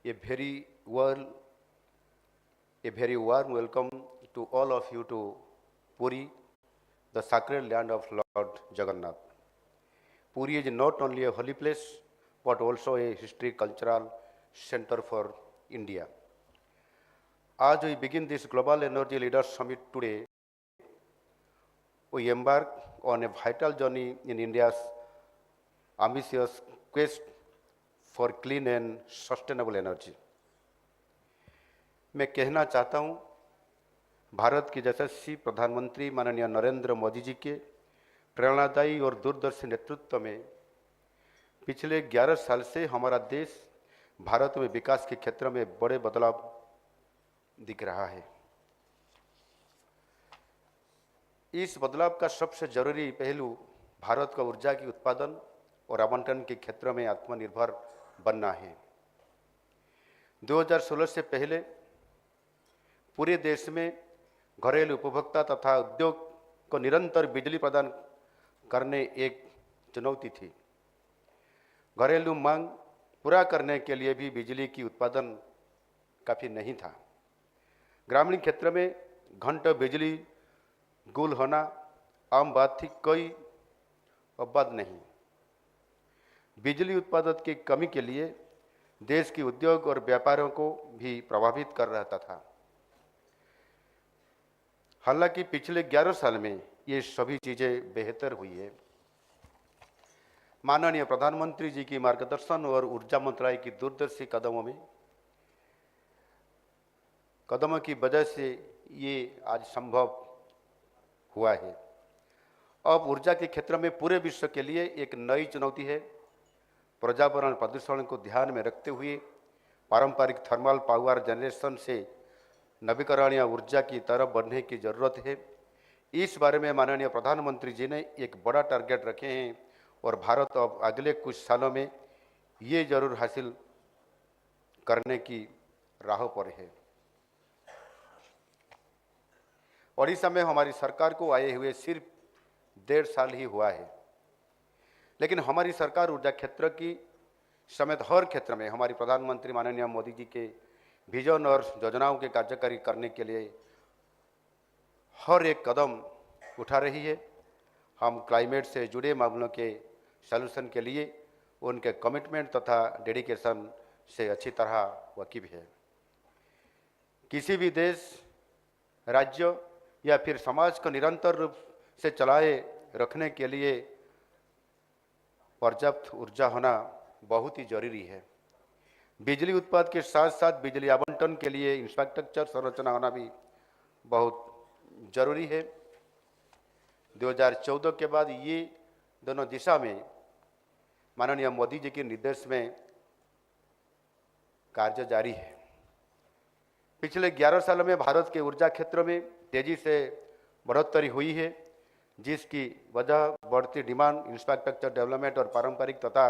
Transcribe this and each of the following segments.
A very well, a very warm welcome to all of you to Puri, the sacred land of Lord Jagannath. Puri is not only a holy place, but also a history cultural center for India. As we begin this Global Energy Leaders Summit today, we embark on a vital journey in India's ambitious quest for clean and sustainable energy. मैं कहना चाहता हूं, भारत के यशस्वी प्रधानमंत्री माननीय नरेंद्र मोदी जी के प्रेरणादायी और दूरदर्शी नेतृत्व में पिछले 11 साल से हमारा देश भारत में विकास के क्षेत्र में बड़े बदलाव दिख रहा है। इस बदलाव का सबसे जरूरी पहलू भारत का ऊर्जा की उत्पादन और आवंटन के क्षेत्र में आत्मनिर्भर बनना है। 2016 से पहले पूरे देश में घरेलू उपभोक्ता तथा उद्योग को निरंतर बिजली प्रदान करने एक चुनौती थी। घरेलू मांग पूरा करने के लिए भी बिजली की उत्पादन काफ़ी नहीं था। ग्रामीण क्षेत्र में घंटों बिजली गुल होना आम बात थी, कोई अपवाद नहीं। बिजली उत्पादन की कमी के लिए देश की उद्योग और व्यापारों को भी प्रभावित कर रहा था। हालांकि पिछले 11 साल में ये सभी चीज़ें बेहतर हुई है। माननीय प्रधानमंत्री जी की मार्गदर्शन और ऊर्जा मंत्रालय की दूरदर्शी कदमों की वजह से ये आज संभव हुआ है। अब ऊर्जा के क्षेत्र में पूरे विश्व के लिए एक नई चुनौती है। पर्यावरण प्रदूषण को ध्यान में रखते हुए पारंपरिक थर्मल पावर जनरेशन से नवीकरणीय ऊर्जा की तरफ बढ़ने की जरूरत है। इस बारे में माननीय प्रधानमंत्री जी ने एक बड़ा टारगेट रखे हैं और भारत अब अगले कुछ सालों में ये जरूर हासिल करने की राह पर है। ओडिशा में हमारी सरकार को आए हुए सिर्फ 1.5 साल ही हुआ है, लेकिन हमारी सरकार ऊर्जा क्षेत्र की समेत हर क्षेत्र में हमारी प्रधानमंत्री माननीय मोदी जी के विजन और योजनाओं के कार्यकारी करने के लिए हर एक कदम उठा रही है। हम क्लाइमेट से जुड़े मामलों के सलूशन के लिए उनके कमिटमेंट तथा डेडिकेशन से अच्छी तरह वाकिफ है। किसी भी देश, राज्य या फिर समाज को निरंतर रूप से चलाए रखने के लिए पर्याप्त ऊर्जा होना बहुत ही जरूरी है। बिजली उत्पादन के साथ साथ बिजली आवंटन के लिए इंफ्रास्ट्रक्चर संरचना होना भी बहुत जरूरी है। 2014 के बाद ये दोनों दिशा में माननीय मोदी जी के निर्देश में कार्य जारी है। पिछले 11 सालों में भारत के ऊर्जा क्षेत्र में तेजी से बढ़ोतरी हुई है, जिसकी वजह बढ़ती डिमांड, इंफ्रास्ट्रक्चर डेवलपमेंट और पारंपरिक तथा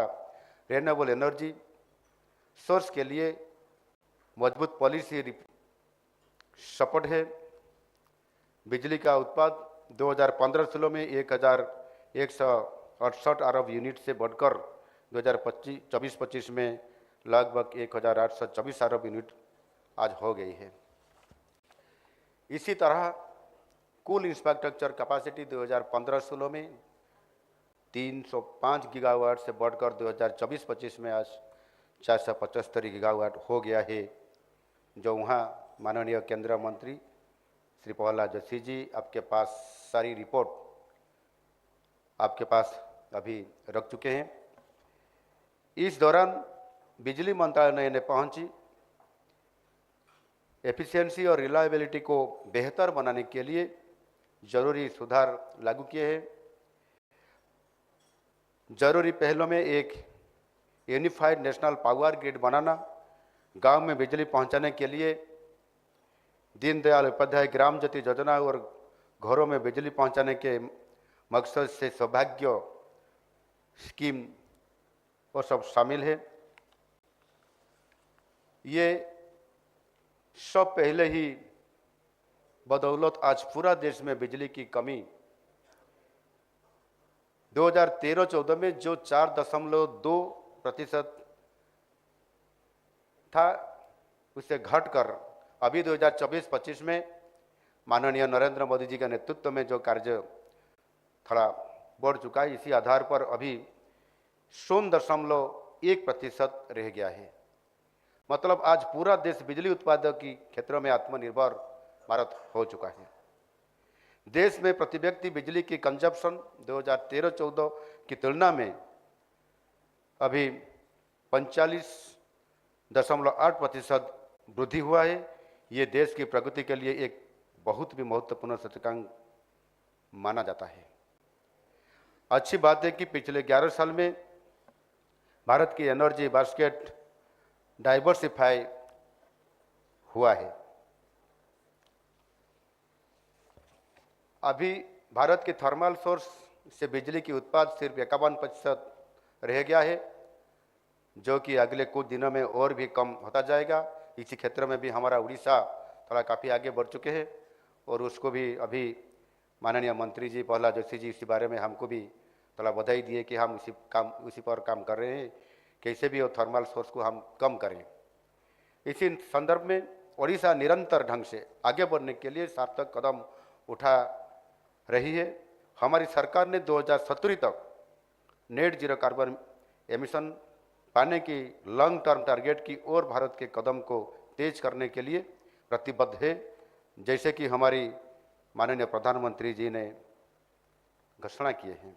रिन्यूएबल एनर्जी सोर्स के लिए मजबूत पॉलिसी सपोर्ट है। बिजली का उत्पादन 2015-16 में 1168 अरब यूनिट से बढ़कर 2024-25 में लगभग 1824 अरब यूनिट आज हो गई है। इसी तरह कुल इंफ्रास्ट्रक्चर कैपेसिटी 2015-16 में 305 गीगावाट से बढ़कर 2024-25 में आज 475 गीगावाट हो गया है, जो वहाँ माननीय केंद्रीय मंत्री श्री प्रहलाद जोशी जी आपके पास सारी रिपोर्ट आपके पास अभी रख चुके हैं। इस दौरान बिजली मंत्रालय ने पहुंची एफिशिएंसी और रिलायबिलिटी को बेहतर बनाने के लिए जरूरी सुधार लागू किए हैं। जरूरी पहलों में एक यूनिफाइड नेशनल पावर ग्रिड बनाना, गांव में बिजली पहुंचाने के लिए दीनदयाल उपाध्याय ग्राम ज्योति योजना और घरों में बिजली पहुंचाने के मकसद से सौभाग्य स्कीम वो सब शामिल है। ये सब पहले ही बदौलत आज पूरा देश में बिजली की कमी 2013-14 में जो 4.2% था उससे घटकर अभी 2024-25 में माननीय नरेंद्र मोदी जी के नेतृत्व में जो कार्य थोड़ा बढ़ चुका है, इसी आधार पर अभी 0.1% रह गया है। मतलब आज पूरा देश बिजली उत्पादक की क्षेत्रों में आत्मनिर्भर भारत हो चुका है। देश में प्रति व्यक्ति बिजली की कंजप्शन 2013-14 की तुलना में अभी 45.8% वृद्धि हुआ है। ये देश की प्रगति के लिए एक बहुत भी महत्वपूर्ण सूचकांक माना जाता है। अच्छी बात है कि पिछले 11 साल में भारत की एनर्जी बास्केट डाइवर्सिफाई हुआ है। अभी भारत के थर्मल सोर्स से बिजली की उत्पाद सिर्फ 51% रह गया है, जो कि अगले कुछ दिनों में और भी कम होता जाएगा। इसी क्षेत्र में भी हमारा उड़ीसा थोड़ा काफ़ी आगे बढ़ चुके हैं और उसको भी अभी माननीय मंत्री जी प्रहलाद जोशी जी इसी बारे में हमको भी थोड़ा बधाई दिए कि हम उसी पर काम कर रहे हैं, कैसे भी वो थर्मल सोर्स को हम कम करें। इसी संदर्भ में उड़ीसा निरंतर ढंग से आगे बढ़ने के लिए सार्थक कदम उठा रही है। हमारी सरकार ने 2070 तक नेट जीरो कार्बन एमिशन पाने की लॉन्ग टर्म टारगेट की ओर भारत के कदम को तेज करने के लिए प्रतिबद्ध है, जैसे कि हमारी माननीय प्रधानमंत्री जी ने घोषणा किए हैं।